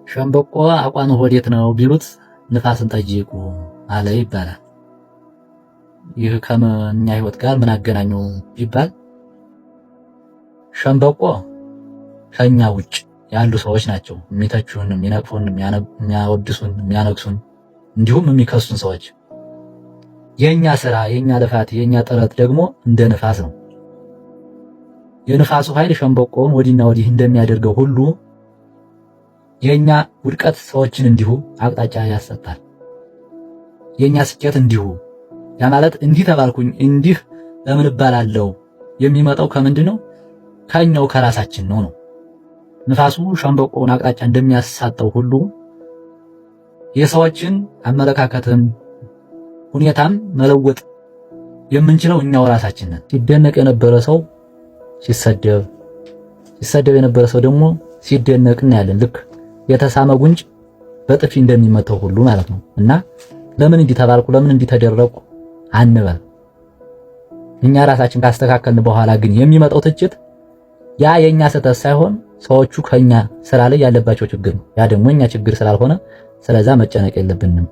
ሸምበቆ አቋኑ ወዴት ነው ቢሉት ንፋስን ጠይቁ አለ ይባላል። ይህ ከኛ ህይወት ጋር ምን አገናኘው ቢባል ሸምበቆ ከኛ ውጭ ያሉ ሰዎች ናቸው የሚተቹን፣ የሚነቅፉን፣ የሚያወድሱን፣ የሚያነግሱን እንዲሁም የሚከሱን ሰዎች። የኛ ስራ፣ የኛ ልፋት፣ የኛ ጥረት ደግሞ እንደ ንፋስ ነው። የንፋሱ ኃይል ሸምበቆውን ወዲና ወዲህ እንደሚያደርገው ሁሉ የኛ ውድቀት ሰዎችን እንዲሁ አቅጣጫ ያሰጣል። የኛ ስኬት እንዲሁ። ያ ማለት እንዲህ ተባልኩኝ እንዲህ ለምን እባላለሁ የሚመጣው ከምንድነው? ከኛው ከራሳችን ነው። ንፋሱ ሸምበቆውን አቅጣጫ እንደሚያሳጠው ሁሉ የሰዎችን አመለካከትም ሁኔታም መለወጥ የምንችለው እኛው ራሳችን ነን። ሲደነቅ የነበረ ሰው ሲሰደብ የነበረ ሰው ደግሞ ሲደነቅ እናያለን። ልክ የተሳመ ጉንጭ በጥፊ እንደሚመታው ሁሉ ማለት ነው። እና ለምን እንዲህ ተባልኩ፣ ለምን እንዲህ ተደረኩ አንበል። እኛ ራሳችን ካስተካከልን በኋላ ግን የሚመጣው ትችት ያ የኛ ስህተት ሳይሆን ሰዎቹ ከኛ ስራ ላይ ያለባቸው ችግር ነው። ያ ደግሞ እኛ ችግር ስላልሆነ ስለዛ መጨነቅ የለብንም።